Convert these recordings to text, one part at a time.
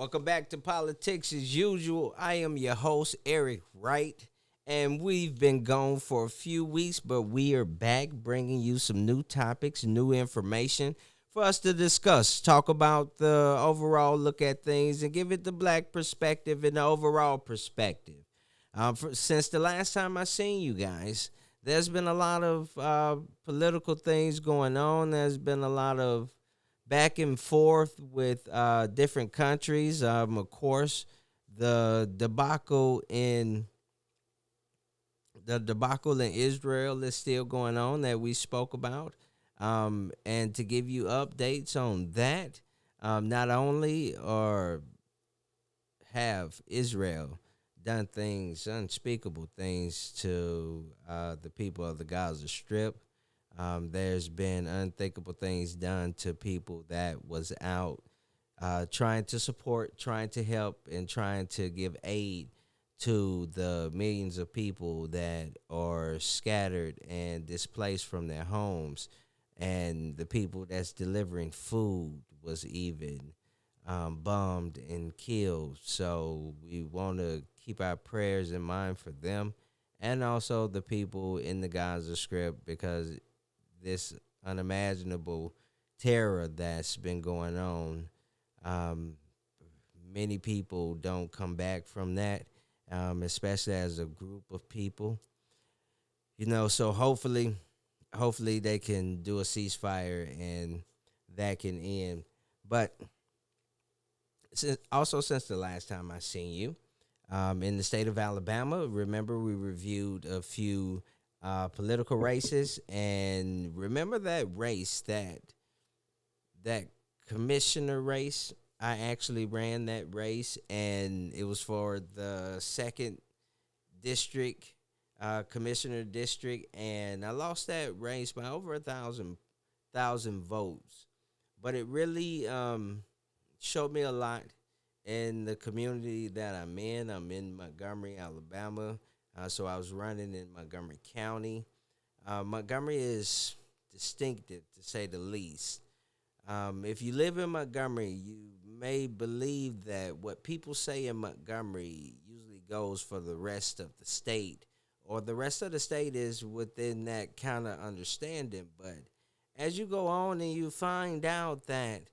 Welcome back to Politics as usual. I am your host, Eric Wright, and we've been gone for a few weeks, but we are back bringing you some new topics, new information for us to discuss, talk about the overall look at things, and give it the black perspective and the overall perspective. Since the last time I seen you guys, there's been a lot of political things going on. There's been a lot of back and forth with different countries. Of course, the debacle in the debacle in Israel is still going on that we spoke about. And to give you updates on that, not only or have Israel done things, unspeakable things to the people of the Gaza Strip. There's been unthinkable things done to people that was out trying to support, trying to help, and trying to give aid to the millions of people that are scattered and displaced from their homes. And the people that's delivering food was even bombed and killed. So we want to keep our prayers in mind for them and also the people in the Gaza Strip because this unimaginable terror that's been going on. Um, Many people don't come back from that, especially as a group of people. So hopefully they can do a ceasefire and that can end. But since the last time I seen you, in the state of Alabama, remember we reviewed a few political races, and remember that race that commissioner race. I actually ran that race, and it was for the second district, commissioner district, and I lost that race by over 1,000 votes. But it really showed me a lot in the community that I'm in. I'm in Montgomery, Alabama. So I was running in Montgomery County. Montgomery is distinctive, to say the least. If you live in Montgomery, you may believe that what people say in Montgomery usually goes for the rest of the state, or the rest of the state is within that kind of understanding. But as you go on and you find out that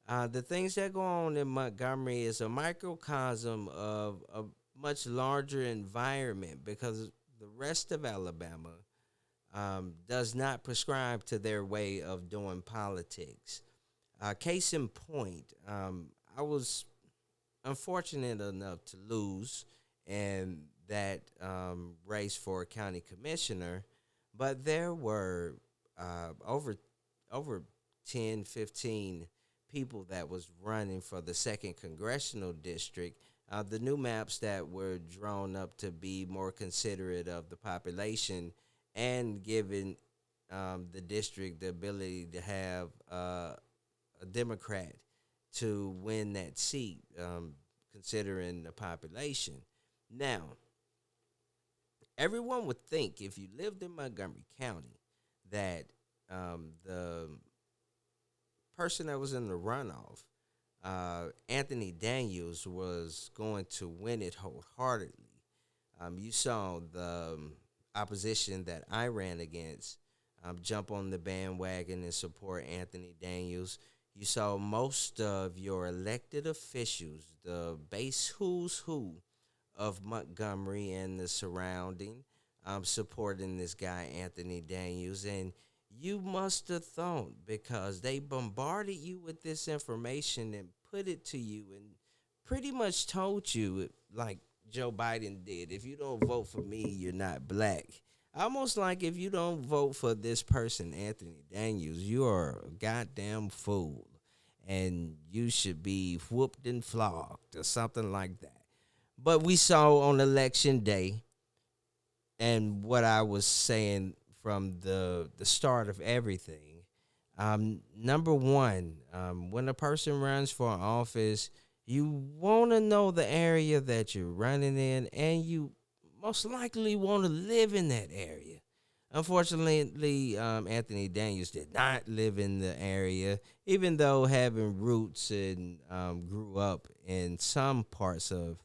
the things that go on in Montgomery is a microcosm of a much larger environment because the rest of Alabama does not prescribe to their way of doing politics. Case in point, I was unfortunate enough to lose in that race for county commissioner, but there were over 10, 15 people that was running for the second congressional district. The new maps that were drawn up to be more considerate of the population and giving the district the ability to have a Democrat to win that seat, considering the population. Now, everyone would think if you lived in Montgomery County that the person that was in the runoff, Anthony Daniels, was going to win it wholeheartedly. You saw the opposition that I ran against jump on the bandwagon and support Anthony Daniels. You saw most of your elected officials, the base who's who of Montgomery and the surrounding, supporting this guy, Anthony Daniels. And you must have thought, because they bombarded you with this information and put it to you and pretty much told you, like Joe Biden did, if you don't vote for me, you're not black. Almost like if you don't vote for this person, Anthony Daniels, you are a goddamn fool. And you should be whooped and flogged or something like that. But we saw on election day, and what I was saying from the start of everything, number one, when a person runs for office, you want to know the area that you're running in, and you most likely want to live in that area. Unfortunately, Anthony Daniels did not live in the area, even though having roots and grew up in some parts of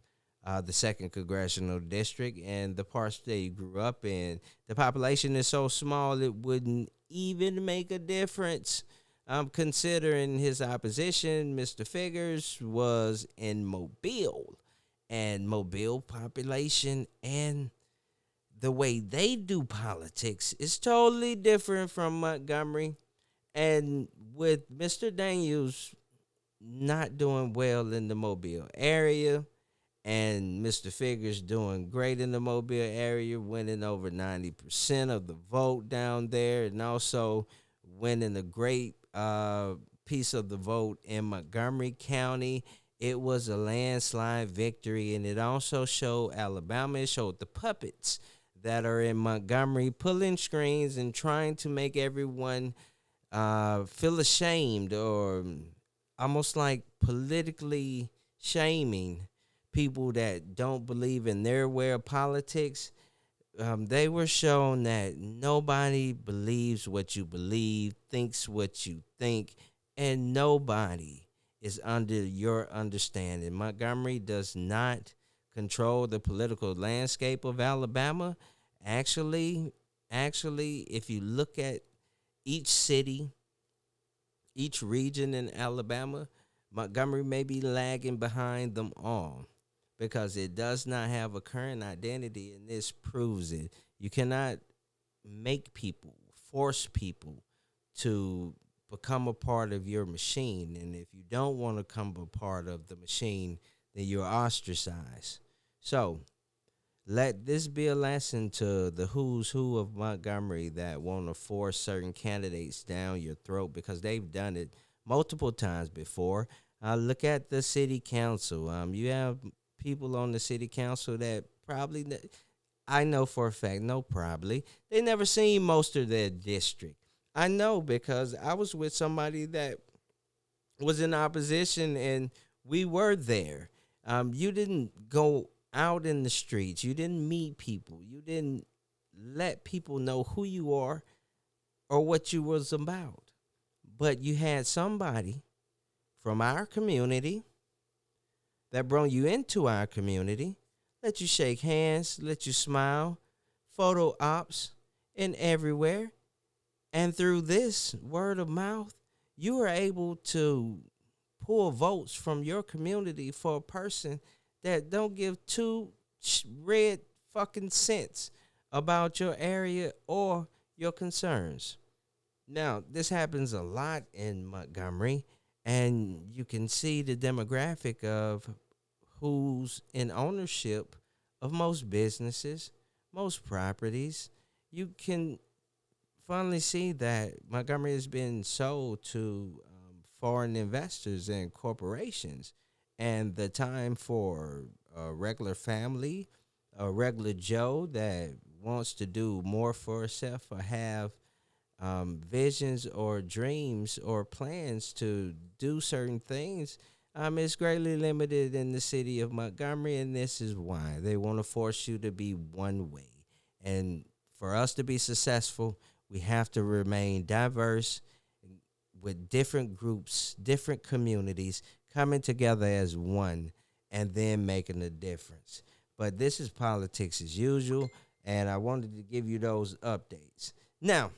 the second congressional district and the parts that he grew up in. The population is so small it wouldn't even make a difference. Considering his opposition, Mr. Figures was in Mobile, and Mobile population and the way they do politics is totally different from Montgomery. And with Mr. Daniels not doing well in the Mobile area, and Mr. Figures doing great in the Mobile area, winning over 90% of the vote down there, and also winning a great piece of the vote in Montgomery County. It was a landslide victory, and it also showed Alabama. It showed the puppets that are in Montgomery pulling strings and trying to make everyone feel ashamed, or almost like politically shaming people that don't believe in their way of politics. They were shown that nobody believes what you believe, thinks what you think, and nobody is under your understanding. Montgomery does not control the political landscape of Alabama. Actually, if you look at each city, each region in Alabama, Montgomery may be lagging behind them all because it does not have a current identity, and this proves it. You cannot make people, force people to become a part of your machine, and if you don't want to become a part of the machine, then you're ostracized. So let this be a lesson to the who's who of Montgomery that want to force certain candidates down your throat, because they've done it multiple times before. Look at the city council. You have people on the city council that probably, I know for a fact, no probably, they never seen most of their district. I know because I was with somebody that was in opposition and we were there. You didn't go out in the streets. You didn't meet people. You didn't let people know who you are or what you was about. But you had somebody from our community that brought you into our community, let you shake hands, let you smile, photo ops, and everywhere. And through this word of mouth, you are able to pull votes from your community for a person that don't give two red fucking cents about your area or your concerns. Now, this happens a lot in Montgomery, and you can see the demographic of who's in ownership of most businesses, most properties. You can finally see that Montgomery has been sold to foreign investors and corporations, and the time for a regular family, a regular Joe that wants to do more for herself or have visions or dreams or plans to do certain things, is greatly limited in the city of Montgomery, and this is why they want to force you to be one way. And for us to be successful, we have to remain diverse with different groups, different communities coming together as one and then making a difference. But this is politics as usual, and I wanted to give you those updates. Now,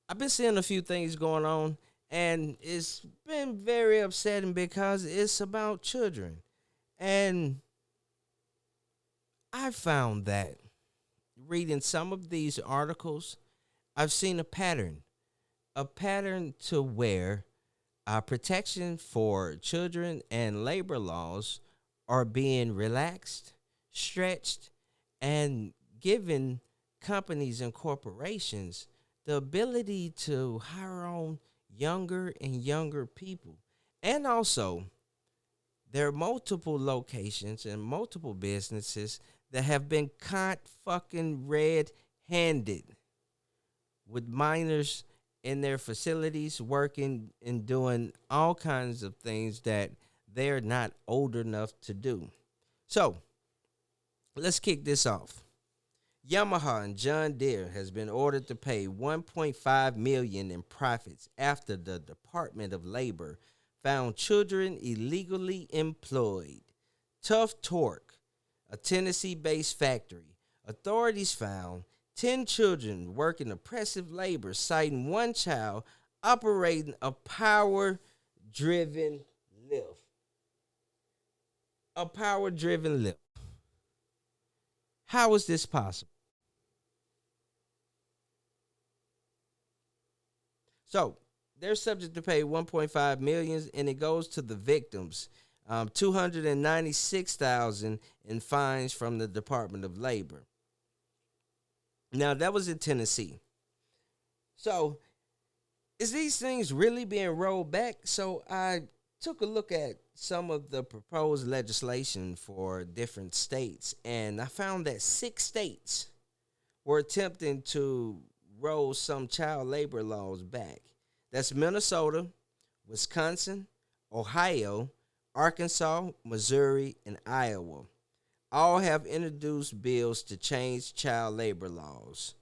I've been seeing a few things going on, and it's been very upsetting because it's about children. And I found that reading some of these articles, I've seen a pattern to where protection for children and labor laws are being relaxed, stretched, and given companies and corporations the ability to hire on younger and younger people. And also, there are multiple locations and multiple businesses that have been caught fucking red-handed with minors in their facilities working and doing all kinds of things that they're not old enough to do. So, let's kick this off. Yamaha and John Deere has been ordered to pay $1.5 million in profits after the Department of Labor found children illegally employed. Tough Torque, a Tennessee based factory. Authorities found 10 children working oppressive labor, citing one child operating a power driven lift. A power driven lift. How is this possible? So they're subject to pay 1.5 million, and it goes to the victims. 296,000 in fines from the Department of Labor. Now that was in Tennessee. So is these things really being rolled back? So I took a look at some of the proposed legislation for different states, and I found that 6 states were attempting to roll some child labor laws back. That's Minnesota, Wisconsin, Ohio, Arkansas, Missouri, and Iowa. All have introduced bills to change child labor laws.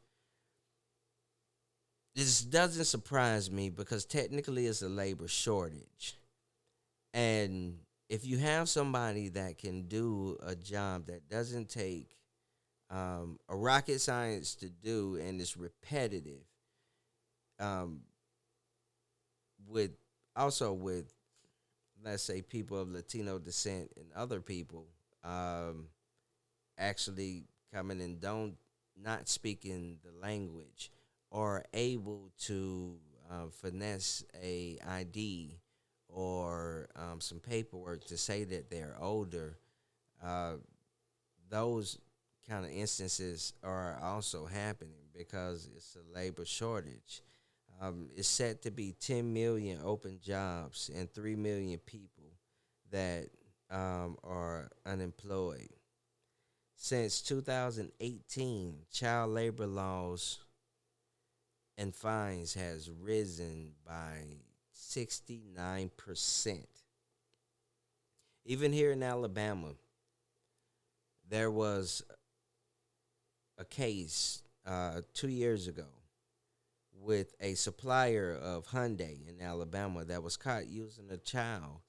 This doesn't surprise me because technically it's a labor shortage. And if you have somebody that can do a job that doesn't take a rocket science to do and is repetitive, um, with also with let's say people of Latino descent and other people um, actually coming and don't not speaking the language or able to finesse a ID or some paperwork to say that they're older, uh, those kind of instances are also happening because it's a labor shortage. It's set to be 10 million open jobs and 3 million people that are unemployed. Since 2018, child labor laws and fines has risen by 69%. Even here in Alabama, there was a case 2 years ago with a supplier of Hyundai in Alabama that was caught using a child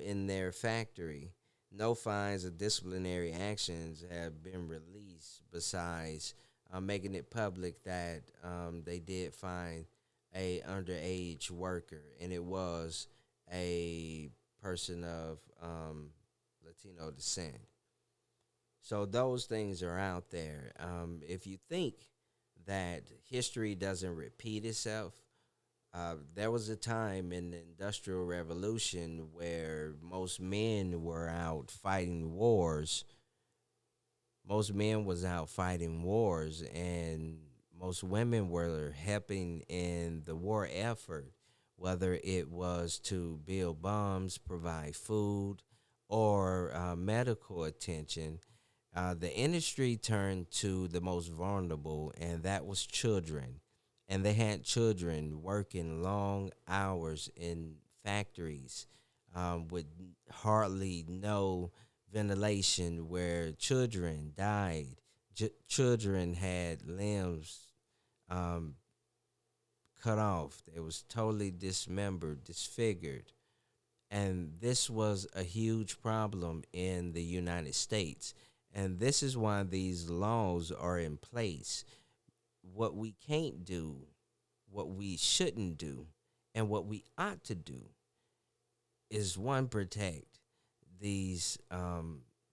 in their factory. No fines or disciplinary actions have been released besides making it public that they did find a underage worker, and it was a person of Latino descent. So those things are out there. If you think that history doesn't repeat itself, there was a time in the Industrial Revolution where most men were out fighting wars. Most men was out fighting wars, and most women were helping in the war effort, whether it was to build bombs, provide food, or medical attention. The industry turned to the most vulnerable, and that was children. And they had children working long hours in factories with hardly no ventilation, where children died. Children had limbs um, cut off. It was totally dismembered, disfigured. And this was a huge problem in the United States. And this is why these laws are in place. What we can't do, what we shouldn't do, and what we ought to do is one, protect these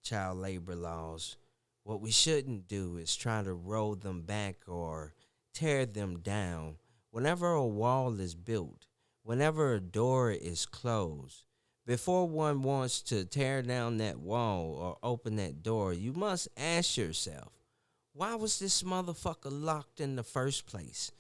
child labor laws. What we shouldn't do is try to roll them back or tear them down. Whenever a wall is built, whenever a door is closed, before one wants to tear down that wall or open that door, you must ask yourself, why was this motherfucker locked in the first place?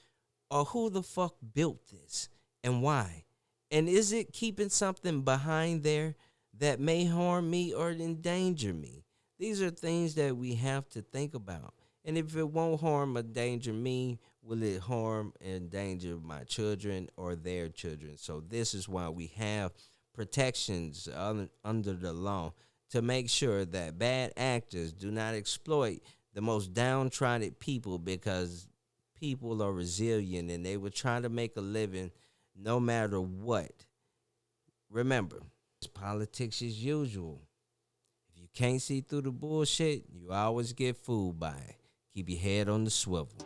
Or who the fuck built this and why? And is it keeping something behind there that may harm me or endanger me? These are things that we have to think about. And if it won't harm or endanger me, will it harm and endanger my children or their children? So this is why we have protections under the law to make sure that bad actors do not exploit the most downtrodden people, because people are resilient and they will try to make a living no matter what. remember, it's politics as usual. If you can't see through the bullshit, you always get fooled by it. Keep your head on the swivel.